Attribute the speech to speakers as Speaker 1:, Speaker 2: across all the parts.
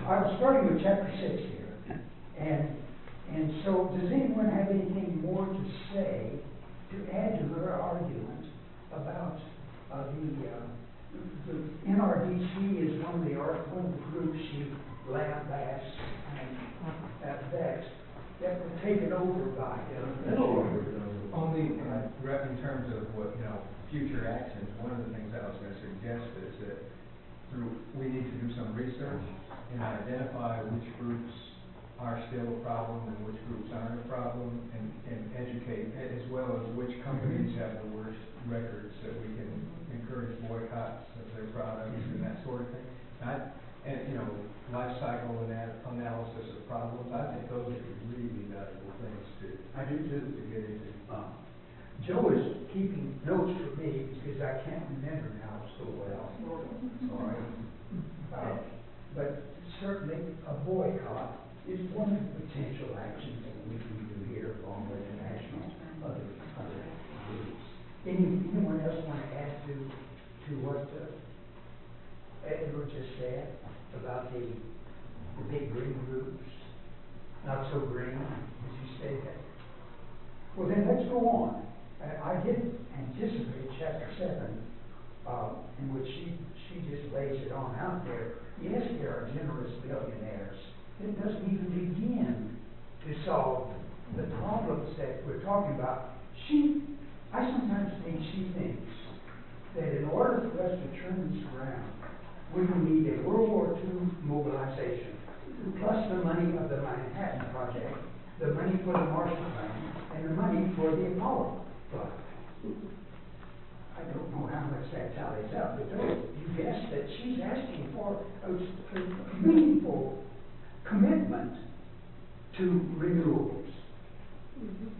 Speaker 1: I'm starting with chapter 6 here, and so does anyone have anything more to say to add to her argument about the NRDC is one of the groups she lambasts and that were taken over by
Speaker 2: only in terms of what future actions. One of the things I was going to suggest is that we need to do some research and identify which groups are still a problem and which groups aren't a problem, and educate, as well as which companies have the worst records, that we can encourage boycotts of their products and that sort of thing. Life cycle analysis of problems. I think those are really valuable things to get into.
Speaker 1: Joe is keeping notes for me because I can't remember now so well. Sorry. But certainly a boycott is one of the potential actions that we can do here along with the national other groups. Anyone else want to add to what Edward just said about the big green groups? Not so green, as you said that. Well, then let's go on. I did anticipate chapter 7, in which she just lays it on out there. Yes, there are generous billionaires. It doesn't even begin to solve the problems that we're talking about. I sometimes think she thinks that in order for us to turn this around, we will need a World War II mobilization, plus the money of the Manhattan Project, the money for the Marshall Plan, and the money for the Apollo Fund. I don't know how much that tallies up, but you guess that she's asking for a meaningful commitment to renewables.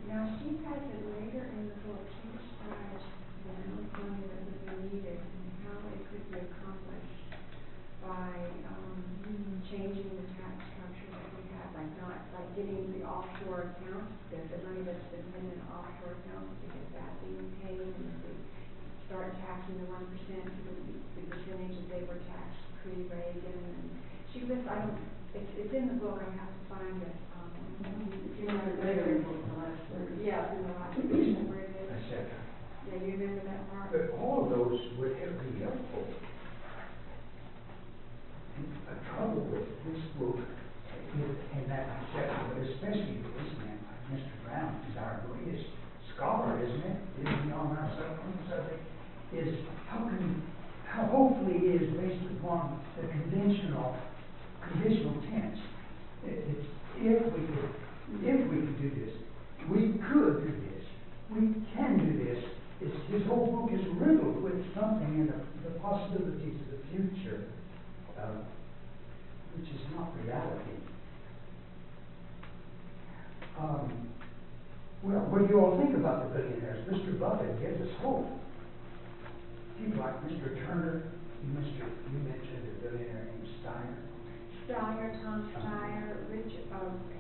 Speaker 3: Now, she has it later in the book. She describes the amount of money that would be needed and how it could be accomplished by changing the tax structure that we have, like getting the offshore accounts, the money that's been in offshore accounts, to get that being paid, and to start taxing the 1% to the percentage that they were taxed pre-Reagan. And she lists, it's in the book. I have to find it.
Speaker 4: Later in the last word.
Speaker 3: Yeah, in the last section where it is. Yeah, you remember that part?
Speaker 1: But all of those would be helpful. The trouble with this book in that section, but especially this man, like Mr. Brown, who's our greatest scholar, isn't it? Isn't he on our subject? Is how hopefully it is based upon the conditional tense. It's if we could do this, we could do this, we can do this. His whole book is riddled with something in the possibilities of the future, which is not reality. Well, what do you all think about the billionaires? Mr. Buffett gives us hope. People like Mr. Turner, you mentioned a billionaire named Steiner.
Speaker 3: Tom Steyer,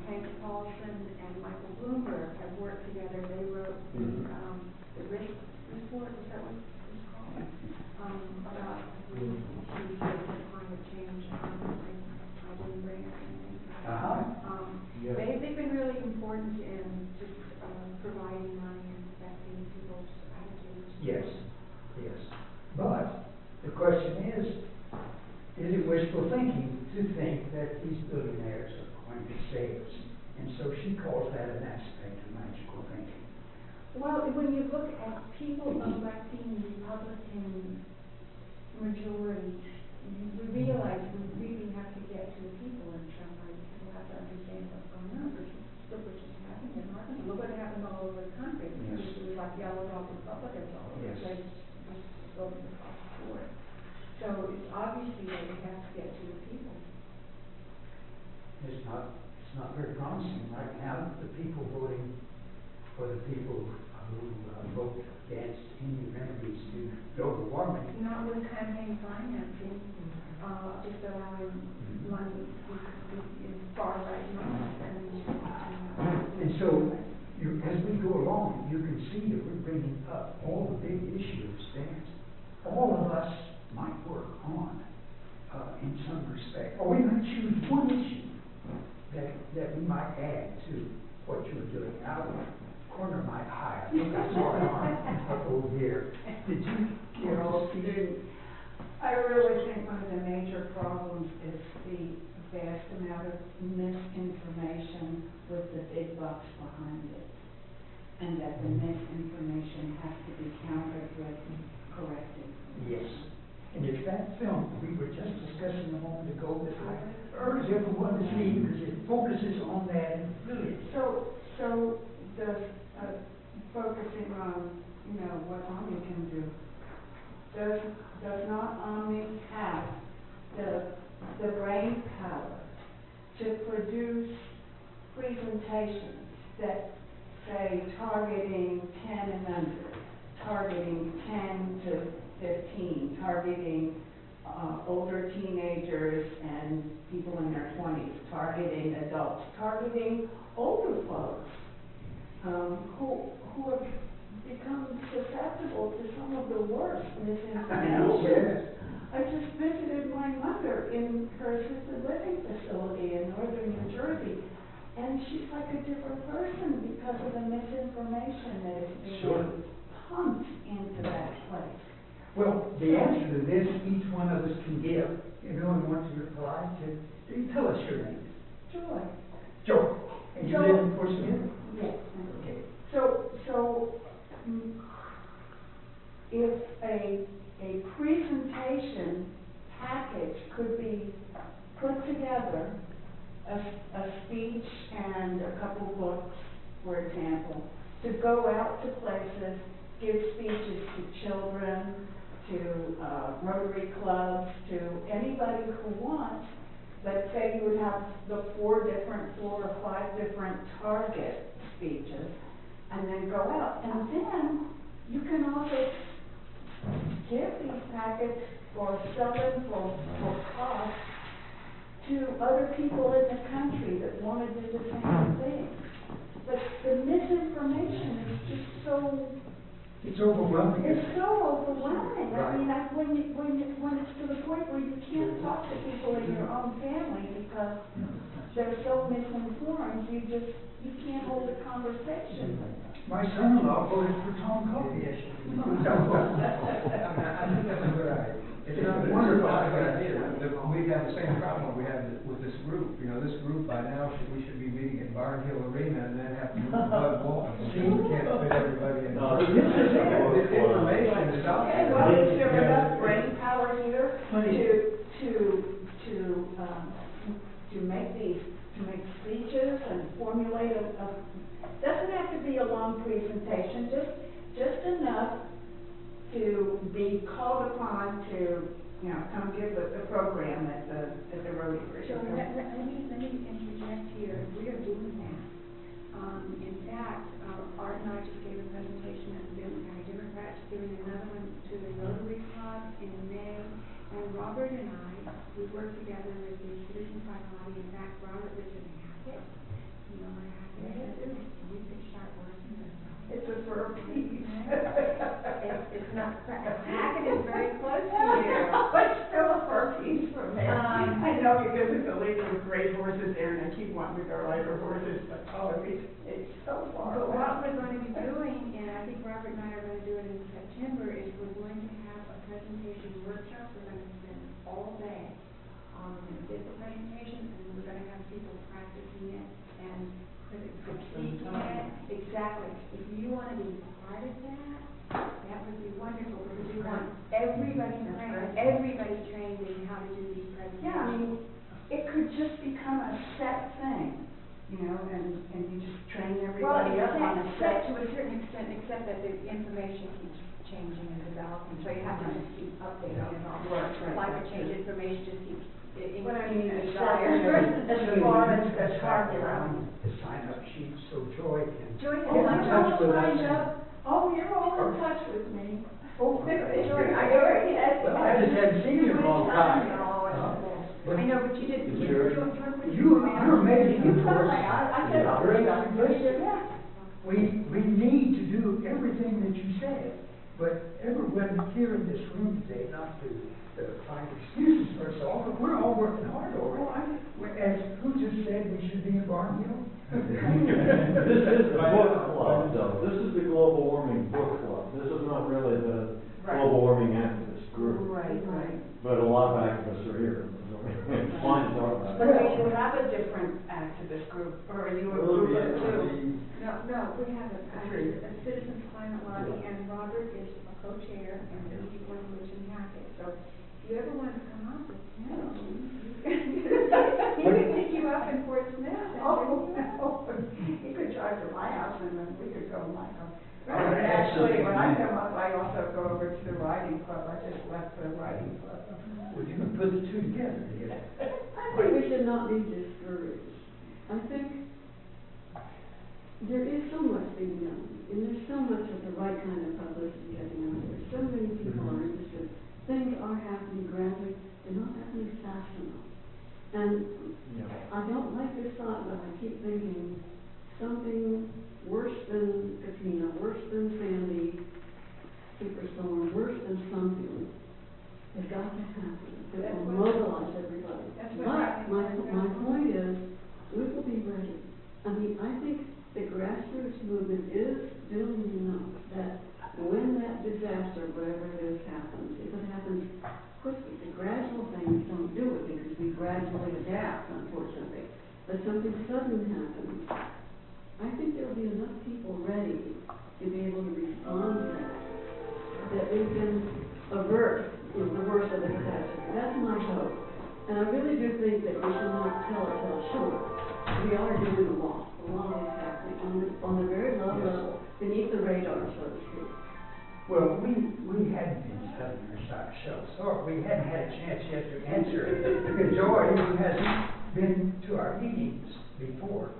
Speaker 3: Hank Paulson, and Michael Bloomberg have worked together. They wrote the risk report, is that what it's called? About climate change. I didn't bring it. They've been really important in just providing money and affecting people's attitudes.
Speaker 1: Yes. But the question is it wishful thinking to think that these billionaires are going to save us? And so she calls that an aspect of magical thinking.
Speaker 3: Well, when you look at people electing Republican majorities, we realize we really have to get to the people in some way. People have to understand what's going on. Look what just happened in Arkansas. Look what happened all over the country.
Speaker 1: Yes.
Speaker 3: It was like yellow dog Republicans all over the place, just voting across the board. So it's obviously that we have to get to the people.
Speaker 1: It's not very promising right now. The people voting for the people who vote against any remedies to global warming.
Speaker 3: Not with campaign financing, just allowing money in far right money.
Speaker 1: And so, as we go along, you can see that we're bringing up all the big issues that all of us might work on. in some respect. Or we might choose one issue that we might add to what you're doing. I would corner my eye. I think I saw an arm up over here. Did you get all of these?
Speaker 4: I really think one of the major problems is the vast amount of misinformation with the big bucks behind it. And that the misinformation has to be countered with corrected.
Speaker 1: Yes. And if that film we were just discussing a moment ago, that I urge everyone to see because it focuses on that and really.
Speaker 4: So does focusing on, what Omni can do, does not Omni have the brain power to produce presentations that say targeting 10 and under, targeting 10 to 15, targeting older teenagers and people in their 20s, targeting adults, targeting older folks who have become susceptible to some of the worst misinformation. I just visited my mother in her assisted living facility in northern New Jersey, and she's like a different person because of the misinformation that is being pumped into that place.
Speaker 1: Well, the answer to this, each one of us can give. Everyone wants to reply to, tell us your name.
Speaker 4: Joy.
Speaker 1: Joy. And you live in Portsmouth?
Speaker 4: Yes.
Speaker 1: Okay.
Speaker 4: So if a presentation package could be put together, a speech and a couple books, for example, to go out to places, give speeches to children, to Rotary clubs, to anybody who wants. Let's say you would have the 4 or 5 different target speeches, and then go out. And then you can also give these packets or sell them for cost to other people in the country that want to do the same thing. But the misinformation is just so...
Speaker 1: It's overwhelming.
Speaker 4: It's so overwhelming.
Speaker 1: Right.
Speaker 4: I mean, when it's to the point where you can't talk to people in your own family because they're so misinformed, you can't hold a conversation with them.
Speaker 1: My son-in-law voted for Tom Coffey yesterday.
Speaker 2: I think that's a good idea. It's not a
Speaker 1: Wonderful.
Speaker 2: good idea. We have the same problem we have with this group. This group by now we should be meeting at Barnhill Arena and then have to move to Bud Walton. We can't fit everybody in. This information is out
Speaker 4: Okay,
Speaker 2: there.
Speaker 4: well, is there enough brain power here to make speeches and formulate doesn't have to be a long presentation, just enough to be called upon to, come give a program at the Rotary.
Speaker 3: So let me interject here. We are doing that. In fact, Art and I just gave a presentation at the Democrats, giving another one to the Rotary Club in May. And Robert and I, we work together with the Citizens by Body. In fact, Robert was in a hacket. You know what a hacket is? We could start working with them.
Speaker 4: It's a verb.
Speaker 3: It's not, a hacket is very close to you.
Speaker 4: It's still a verb piece for me. I know because it's a lady with great horses there, and I keep wanting to go ride her horses, but it's so far.
Speaker 3: But what we're going to be doing, and I think Robert and I are going to do it in September, is we're going to have a presentation workshop. We're going to spend all day on this presentation, and we're going to have people practicing it and critiquing it. Exactly. If you want to be part of that, that would be wonderful, because we want everybody trained in how to do these presentations.
Speaker 4: Yeah, I mean, it could just become a set thing, and you just train everybody up on a
Speaker 3: set to a certain extent, except that the information keeps changing and developing, so you have to just keep updating it all.
Speaker 4: Right.
Speaker 3: Climate change information just keeps
Speaker 4: But I mean,
Speaker 3: increasing
Speaker 4: as far as the target,
Speaker 1: the sign-up sheet, so Joy can.
Speaker 3: Joy
Speaker 1: get
Speaker 3: can
Speaker 1: in
Speaker 3: sign
Speaker 1: touch
Speaker 3: up.
Speaker 1: with us.
Speaker 4: signed up. Oh, you're all in touch with me.
Speaker 1: Oh,
Speaker 4: Joy,
Speaker 1: I just haven't seen you in a long time.
Speaker 3: I know, but you didn't.
Speaker 1: You're amazing.
Speaker 4: You tell me, I said, I'll
Speaker 1: Great
Speaker 4: stuff.
Speaker 1: suggestion.
Speaker 4: Yeah.
Speaker 1: We need to do everything that you said, but everyone here in this room today, not to find excuses for ourselves, but we're all working hard over it. As who just said we should be in Barn Hill?
Speaker 5: This is the book club, though. This is the global warming book club. This is not really the global warming activist group.
Speaker 4: Right, right.
Speaker 5: But a lot of activists are here. It's fine to talk about
Speaker 4: But
Speaker 5: it.
Speaker 4: do you have a different activist group, or are you a
Speaker 5: Well,
Speaker 4: group of
Speaker 5: yeah,
Speaker 4: two?
Speaker 3: No, we have a citizens climate lobby, and Robert is a co-chair, and he's one who lives in Hackett. So if you ever want to come up with him, he can pick you up in Fort Smith.
Speaker 4: He could drive to my house and then we could go to my house.
Speaker 1: Actually,
Speaker 4: When I come up, I also go over to the riding club. I just left the riding club.
Speaker 1: Well, you can put the two together, yeah.
Speaker 6: I think we should not be discouraged. I think there is so much being done, and there's so much of the right kind of publicity getting out there. So many people are interested. Things are happening gradually. They're not happening fast enough. And I don't like this thought, but I keep thinking something worse than Katrina, worse than Sandy, Superstorm, worse than something has got to happen. It will mobilize everybody. But my point is, we will be ready. I mean, I think the grassroots movement is doing enough that when that disaster, whatever it is, happens, if it happens quickly, the gradual things don't do it because we gradually adapt, unfortunately. But something sudden happens, I think there will be enough people ready to be able to respond to that we can avert the worst of the catastrophe. That's my hope. And I really do think that we should not tell ourselves, sure, we are doing a lot. A lot is happening on the very low level, beneath the radar, so to speak.
Speaker 1: Well, we hadn't been studying ourselves, or we hadn't had a chance yet to answer the majority who hasn't been to our meetings before.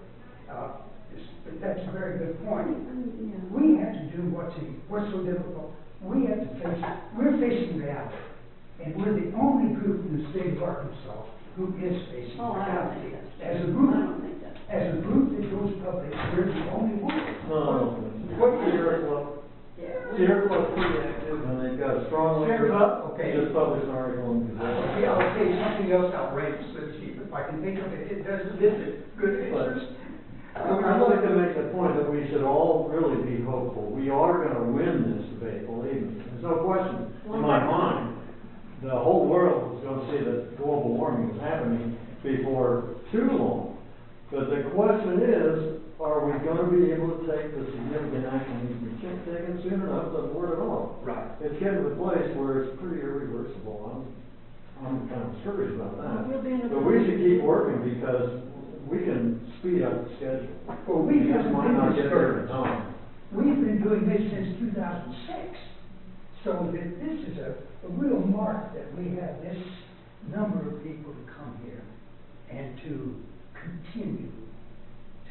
Speaker 1: But that's a very good point.
Speaker 6: Yeah.
Speaker 1: We have to do what's so difficult. We have to we're facing reality. And we're the only group in the state of Arkansas who is facing reality. As a group that goes public, we're the only one.
Speaker 5: No.
Speaker 1: What
Speaker 5: Sierra Club? Sierra Club's pretty active, and they've got a strong leader.
Speaker 1: Sierra Club? Okay.
Speaker 5: Just published an article in the Gazette.
Speaker 1: Okay, I'll say something else outrageous, let's see if I can think of it. It doesn't visit good interest.
Speaker 5: I'd like to make the point that we should all really be hopeful. We are going to win this debate, believe me. There's no question in my mind. The whole world is going to see that global warming is happening before too long. But the question is, are we going to be able to take the significant action that we can't take it soon enough to avoid it all?
Speaker 1: Right.
Speaker 5: It's getting to the place where it's pretty irreversible. I'm kind of discouraged about that. But we should keep working because we can speed up the schedule.
Speaker 1: Well, we
Speaker 5: just
Speaker 1: haven't
Speaker 5: might
Speaker 1: been
Speaker 5: not get there in
Speaker 1: discouraged.
Speaker 5: time.
Speaker 1: We've been doing this since 2006. So that this is a real mark that we have this number of people to come here and to continue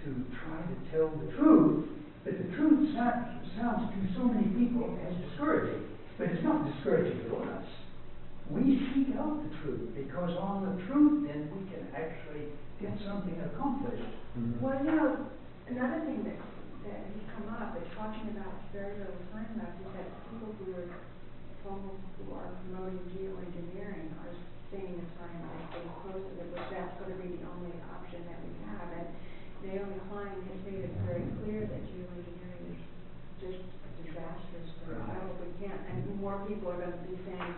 Speaker 1: to try to tell the truth. But the truth sounds to so many people as discouraging. But it's not discouraging to us. We seek out the truth because on the truth then we can actually get something accomplished.
Speaker 5: Mm-hmm.
Speaker 3: Well, another thing that has come up, but talking about very little time left, is that people who are promoting geoengineering are saying the time is getting closer, that that's going to be the only option that we have. And Naomi Klein has made it very clear that geoengineering is just disastrous for us. I hope we can't. And more people are going to be saying,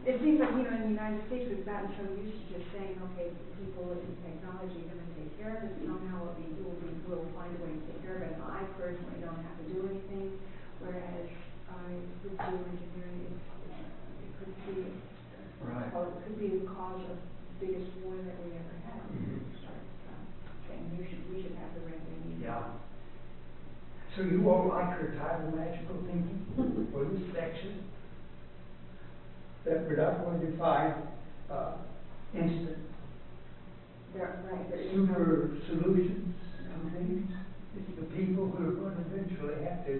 Speaker 3: it seems like, in the United States, we've gotten so used to just saying, okay, people in technology are going to take care of it. Somehow we'll find a way to take care of it. And I personally don't have to do anything, whereas with geoengineering, it could be it could be the cause of the biggest war that we ever had. Start saying we should have the rain we need.
Speaker 1: Yeah. So you all like her title, Magical Thinking, for this section? That we're not going to find instant super solutions to things. It's the people who are going to eventually have to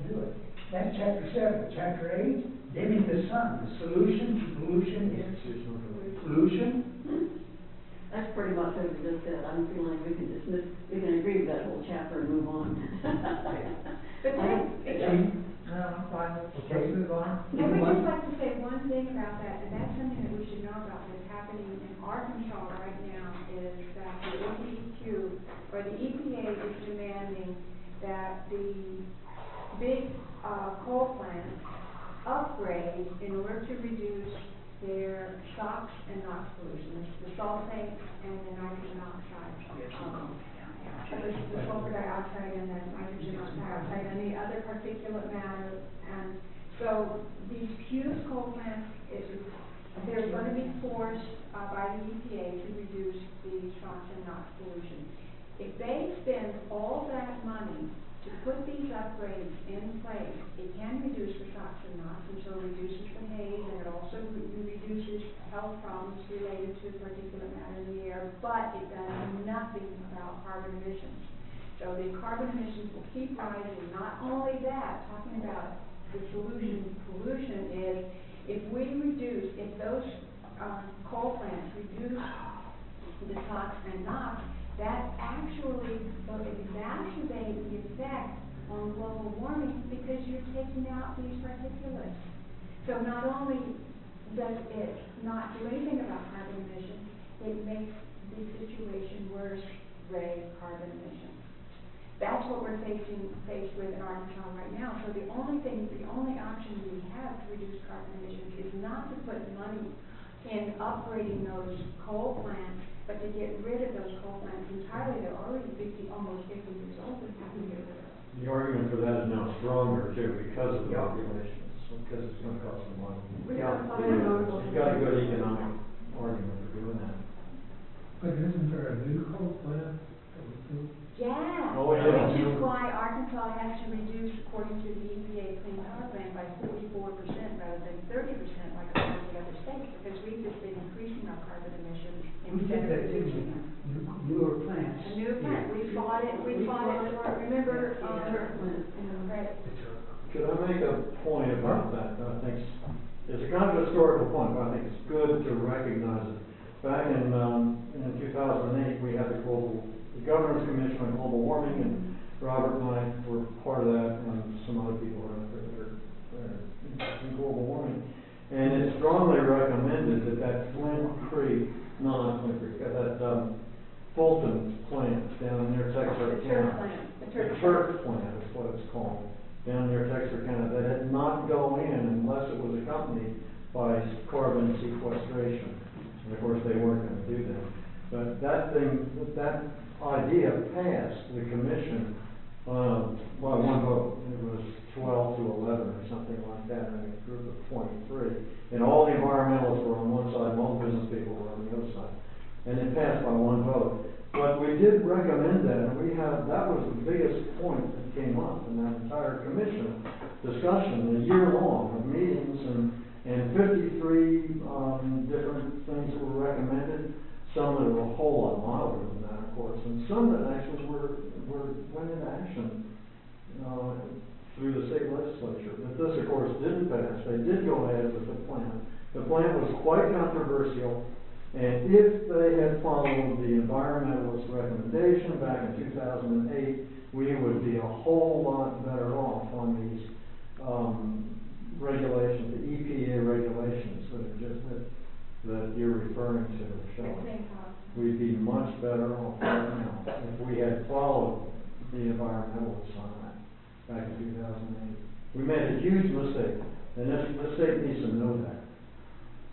Speaker 1: do it. That's chapter 7. Chapter 8, dimming the sun. The solution to pollution is pollution.
Speaker 6: That's pretty much what we just said. I'm feeling like we can agree with that whole chapter and move on.
Speaker 3: But
Speaker 7: No, I'm fine,
Speaker 1: Okay.
Speaker 7: let's move on.
Speaker 3: I would just like to say one thing about that, and that's something that we should know about that's happening in Arkansas right now, is that the ODEQ, or the EPA is demanding that the big, coal plants upgrade in order to reduce their SOx and NOx pollution, the sulfate and the nitrogen oxide. The sulfur dioxide and the nitrogen dioxide and the other particulate matter. And so these huge coal plants, they're going to be forced by the EPA to reduce the SOx and NOx pollution. If they spend all that money to put these upgrades in place, it can reduce the SOx and NOx, and so it reduces the haze, and it also reduces health problems related to particulate matter in the air, but it does nothing about carbon emissions. So the carbon emissions will keep rising. Not only that, talking about the solution, pollution is, if those coal plants reduce the SOx and NOx, that actually will exacerbate the effect on global warming because you're taking out these particulates. So not only does it not do anything about carbon emissions, it makes the situation worse, raise carbon emissions. That's what we're faced with in Arkansas right now. So the only option we have to reduce carbon emissions is not to put money in upgrading those coal plants, but to get rid of those coal plants entirely. They're already almost 50 years old. We have to get rid of them.
Speaker 5: The argument for that is now stronger too, because of the regulations, because it's gonna cost them money. You've got a good economic argument for doing that.
Speaker 2: But isn't there a new coal plant that was built?
Speaker 3: Yeah,
Speaker 5: Oh, yeah.
Speaker 3: which is why Arkansas has to reduce, according to the EPA Clean Power Plan, by 44% rather than 30% like all the other states, because we've just been increasing our carbon emissions
Speaker 1: We
Speaker 3: instead
Speaker 1: did
Speaker 3: of
Speaker 1: that, didn't
Speaker 3: reducing
Speaker 1: we?
Speaker 3: them.
Speaker 1: Newer plants.
Speaker 3: A new plant, we fought it for, remember, right.
Speaker 5: Could I make a point about that? I think it's a kind of historical point, but I think it's good to recognize it. Back in 2008, we had the Governor's Commission on Global Warming, and Robert and I were part of that, and some other people are interested in global warming. And it's strongly recommended that Fulton plant down near Texarkana. The turf plant is what it's called, down near Texarkana, that it not go in unless it was accompanied by carbon sequestration. And of course, they weren't going to do that. But that idea passed the commission by one vote. It was 12 to 11 or something like that in a group of 23. And all the environmentalists were on one side, and all the business people were on the other side. And it passed by one vote. But we did recommend that, and that was the biggest point that came up in that entire commission discussion, a year long of meetings, and 53 different things that were recommended. Some that were a whole lot milder than that, of course, and some that actually went into action through the state legislature. But this, of course, didn't pass. They did go ahead with the plan. The plan was quite controversial, and if they had followed the environmentalist recommendation back in 2008, we would be a whole lot better off on these regulations, the EPA regulations that you're referring to, Shelley. We'd be much better off right now if we had followed the environmentalists on that back in 2008. We made a huge mistake, and the state needs to know that.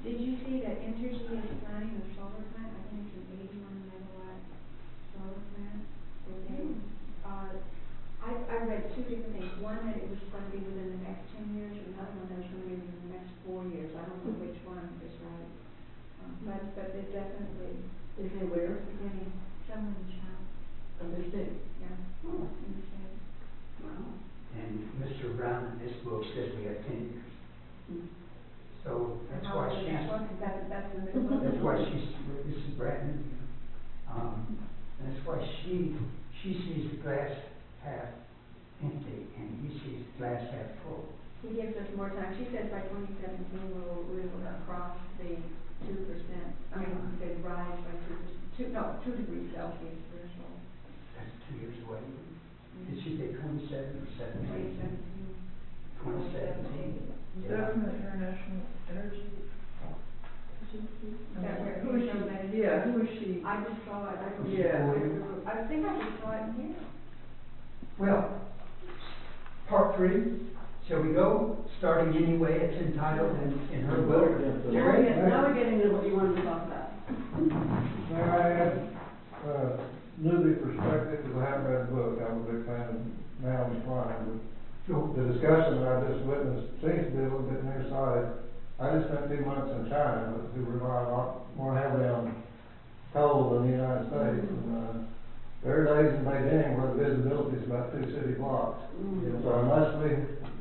Speaker 3: Did you see that Entergy is planning a solar plant? I think it's an 81 megawatt solar plant. I read two different things. One, that it was going to be within the next 10 years, and another one that was going to be within the next 4 years. I don't know which one is right. But it definitely
Speaker 6: Is it where?
Speaker 3: beginning somewhere in the south.
Speaker 6: Of the state?
Speaker 3: Yeah.
Speaker 6: Oh,
Speaker 3: In the state.
Speaker 6: wow.
Speaker 1: And Mr. Brown in this book says we have 10 years. So that's
Speaker 3: How
Speaker 1: why
Speaker 3: old is
Speaker 1: she's,
Speaker 3: that one? That's the middle one.
Speaker 1: that's why she's, this is brand new. And that's why she sees the glass half empty and he sees the glass half full.
Speaker 3: He gives us more time. She says by 2017 we will cross the 2%. I mean, they rise by 2%. 2 degrees Celsius threshold.
Speaker 1: That's 2 years away. Did she say 27 or 17?
Speaker 3: 2017.
Speaker 1: 2017.
Speaker 7: Is that from the International Energy Agency?
Speaker 3: Is that where,
Speaker 7: Who is she? Yeah, who is she?
Speaker 3: I just saw it, I don't
Speaker 7: Yeah.
Speaker 3: know. I think I just saw it in here.
Speaker 1: Well, part 3, shall we go? Starting anyway, it's entitled in her book. Jerry?
Speaker 6: Now we're getting to what you wanted to talk about.
Speaker 8: May I add, newbie perspective, because I haven't read the book, I'm a big fan of Mal's line,
Speaker 1: Sure.
Speaker 8: but the discussion that I just witnessed seems to be a little bit nearsighted. I just spent 2 months in China, who rely a lot more heavily on coal than the United States, and, there are days in Beijing where the visibility is about 2 city blocks. So unless we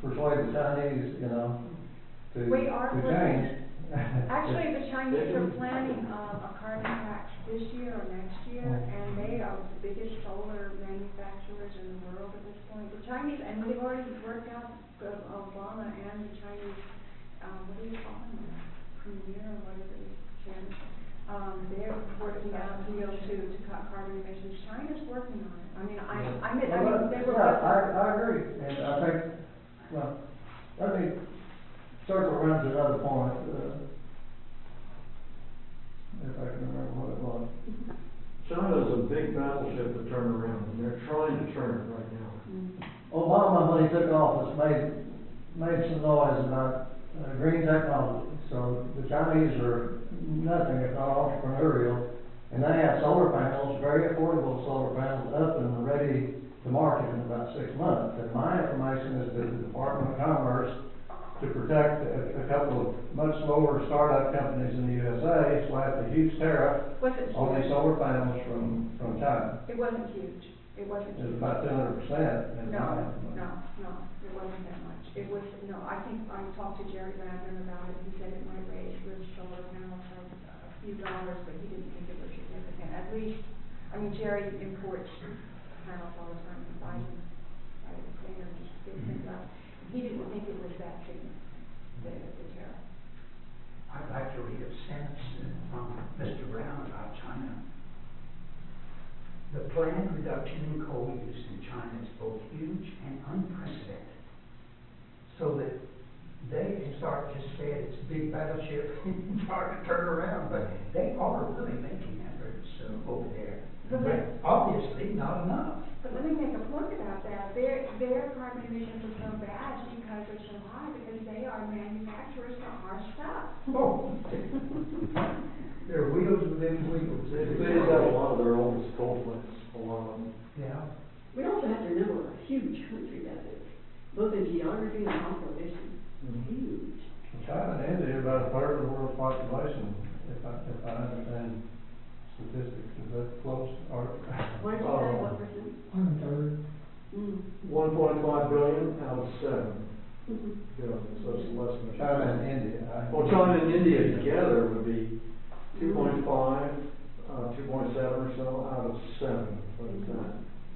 Speaker 8: persuade the Chinese, to
Speaker 3: We are
Speaker 8: change.
Speaker 3: Actually, the Chinese are planning a carbon tax this year or next year, and they are the biggest solar manufacturers in the world at this point. The Chinese, and they've already worked out, Obama and the Chinese, what do you call them, premier or whatever it is, chairman. They're working out deals to cut carbon emissions. China's working on it. I mean, they were.
Speaker 8: I agree, and I think, well, let me circle around to another point, if I can remember what it was.
Speaker 5: China's a big battleship to turn around, and they're trying to turn it right now.
Speaker 8: Obama, when he took office, made some noise about green technology. So the Chinese are nothing if not entrepreneurial, and they have solar panels, very affordable solar panels, up and ready to market in about 6 months. And my information is that the Department of Commerce, to protect a couple of much slower startup companies in the USA, slapped a huge tariff on these solar panels from China.
Speaker 3: It wasn't huge. It wasn't
Speaker 8: It was
Speaker 3: huge.
Speaker 8: about 200%.
Speaker 3: No, it wasn't that much. It was, no, I think I talked to Jerry Radman about it. He said it might raise the solar panels a few dollars, but he didn't think it was significant. At least, I mean, Jerry imports panels all the time and buys them, just big things up. He didn't think it was that significant, the tariff.
Speaker 1: I'd like to read a sentence from Mr. Brown about China. The planned reduction in coal use in China is both huge and unprecedented. So that they, as Art just said, it's a big battleship, it's hard to turn around, but they are really making efforts over there. But obviously not enough.
Speaker 3: But let me make a point about that. Their carbon emissions are so bad because they're so high, because they are manufacturers for our stuff.
Speaker 1: Oh. There are wheels within wheels.
Speaker 5: They phased out a lot of their oldest coal plants, a lot of them.
Speaker 1: Yeah.
Speaker 6: We also have to remember what a huge country that is, both in geography and population. Huge.
Speaker 8: China and India are about a third of the world's population, if I understand statistics. Is that close? Or,
Speaker 6: What did you say, what percent?
Speaker 1: 1/3.
Speaker 5: 1.5 billion out of 7 billion, so it's less than
Speaker 8: China and India.
Speaker 5: Well, China and India together would be 2.5, 2.7 or so out of 7. What is that?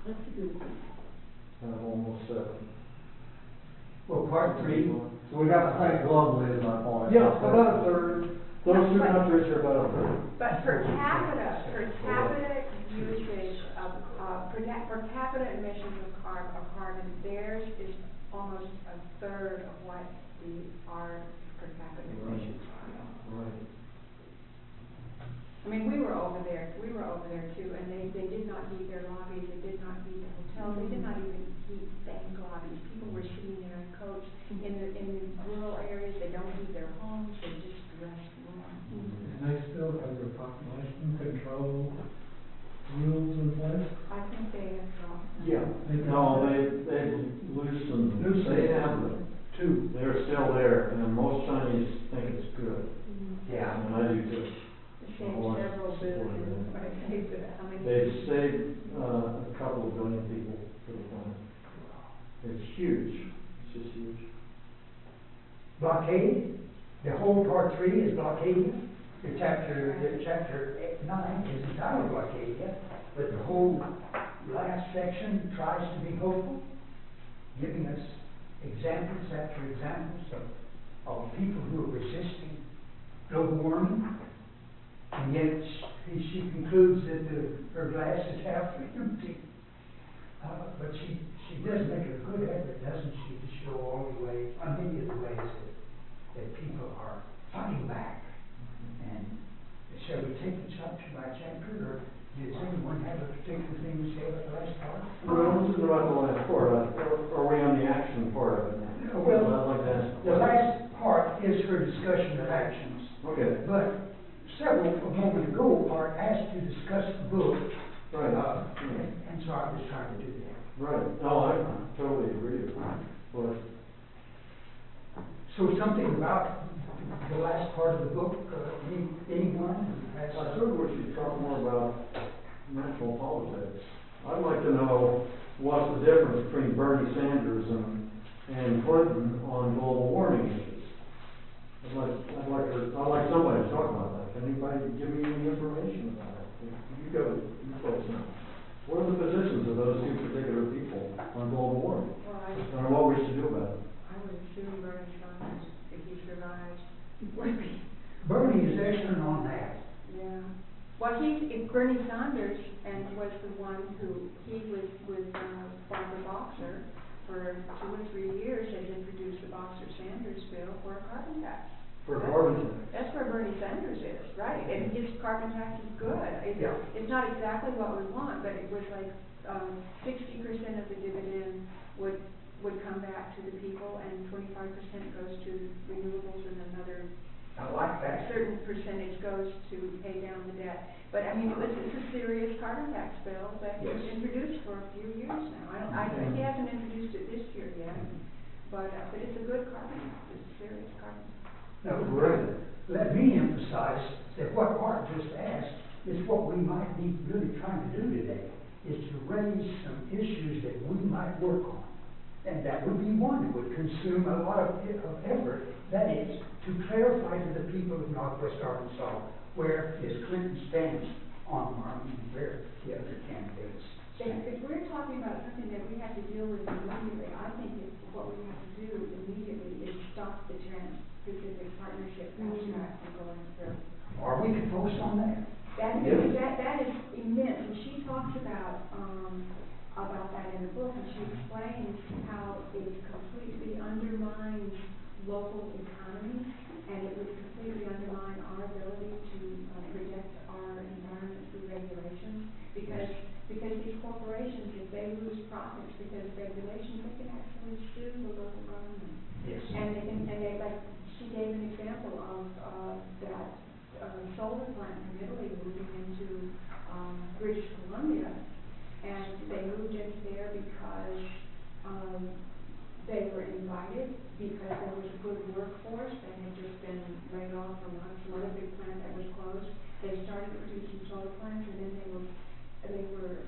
Speaker 6: That's a good thing.
Speaker 5: Almost 7.
Speaker 1: Well, part 3.
Speaker 8: So we got to think globally is my point.
Speaker 5: Yeah, about a third. Those 2 countries are about a third.
Speaker 3: But per capita usage of, per capita emissions of carbon, theirs is almost a third of what our per capita emissions are.
Speaker 5: Right.
Speaker 3: I mean, we were over there too, and they did not heat their lobbies, they did not heat the hotels, they did not even heat bank lobbies. People were sitting there in coats. In rural areas, they don't heat their homes, they just dress warm.
Speaker 9: And they still have their population control rules in place?
Speaker 3: I think they have dropped them.
Speaker 5: Yeah. No, they've loosened. They have them. 2. They're still there, and most Chinese think it's good.
Speaker 1: Yeah.
Speaker 5: And I do too.
Speaker 3: They saved several billion, but I saved it, how many?
Speaker 5: They've saved a couple of billion people for the planet. It's huge. It's just huge.
Speaker 1: Blockade. The whole part 3 is blockade. The chapter 9 is entitled Blockadia, but the whole last section tries to be hopeful, giving us examples after examples of people who are resisting global warming, and yet she concludes that her glass is half empty. But she does make a good effort, doesn't she, to show all the ways, many of the ways that people are fighting back. And shall we take it chapter by chapter, or does anyone have a particular thing to say about the last part?
Speaker 5: Well, this is about the last part. Are we on the action part of it now?
Speaker 1: Well,
Speaker 5: I'd like to ask.
Speaker 1: the last part is her discussion of actions.
Speaker 5: Okay.
Speaker 1: But several, a moment ago, are asked to discuss the book.
Speaker 5: Right.
Speaker 1: And so I was trying to do that.
Speaker 5: Right. No, I totally agree with that. But
Speaker 1: So something about the last part of the book, anyone has?
Speaker 5: I thought we should talk more about national politics. I'd like to know what's the difference between Bernie Sanders and Clinton on global warming issues. I'd like somebody to talk about that. Can anybody give me any information about it? You folks know. What are the positions of those two particular people on global warming?
Speaker 3: Well,
Speaker 5: And what we should do about it?
Speaker 3: I would assume Bernie Sanders, if he survives, would be.
Speaker 1: Bernie is excellent on that.
Speaker 3: Yeah. Well, Bernie Sanders was the one who, he was former boxer for 2 or 3 years, has introduced the Boxer-Sanders bill for a carbon tax.
Speaker 5: For carbon tax?
Speaker 3: That's where Bernie Sanders is, right? And his carbon tax is good.
Speaker 1: Yeah.
Speaker 3: It's not exactly what we want, but it was like 60% of the dividend would come back to the people, and 25% goes to renewables, and another
Speaker 1: I like that.
Speaker 3: certain percentage goes to pay down the debt. But I mean, it's a serious carbon tax bill that was
Speaker 1: Yes.
Speaker 3: introduced for a few years now. I think he hasn't introduced it this year yet, but it's a good carbon, it's a serious carbon.
Speaker 1: Now, let me emphasize that what Art just asked is what we might be really trying to do today, is to raise some issues that we might work on. And that would be one that would consume a lot of effort. That is, to clarify to the people of Northwest Arkansas where Ms. Clinton stands on warming and where the other candidates stand.
Speaker 3: If we're talking about something that we have to deal with immediately, I think what we have to do immediately is stop the Trans-Pacific Partnership fast track from going through.
Speaker 1: Or we could post on that.
Speaker 3: That is immense, and she talks about that in the book, and she explains how it completely undermines local economies, and it would completely undermine our ability to protect our environment through regulations, because these corporations, if they lose profits because of regulations, they can actually sue the local government.
Speaker 1: Yes.
Speaker 3: And like, she gave an example of that solar plant in Italy moving into British Columbia, and they moved into there because they were invited, because there was a good workforce that had just been laid off from some other big plant that was closed. They started producing solar plants, and then they were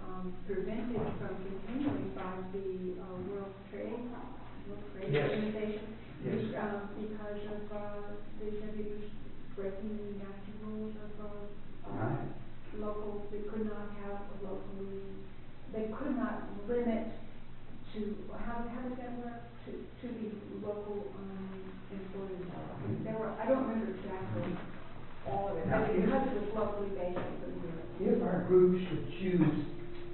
Speaker 3: prevented from continuing by the World Trade
Speaker 1: Yes.
Speaker 3: Organization.
Speaker 1: Yes.
Speaker 3: Because of they said it was breaking the nasty rules of
Speaker 1: Right.
Speaker 3: local. They could not have a locally. They could not limit to how does that work to the local employees. There were, I don't remember exactly all of it, but because it was locally based, it couldn't do it.
Speaker 1: If our group should choose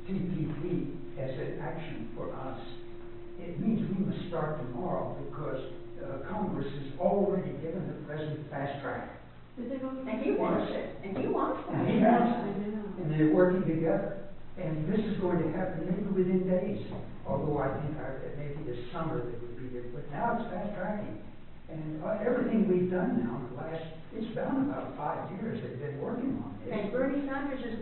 Speaker 1: TPP as an action for us, it means we must start tomorrow, because Congress has already given the president fast track.
Speaker 3: And he wants it, and he wants that.
Speaker 1: And he wants it, and they're working together. And this is going to happen maybe within days, although I think that maybe this summer they would be there. But now it's fast tracking. And everything we've done now in the last, it's been about 5 years they've been working on this.
Speaker 3: And Bernie Sanders is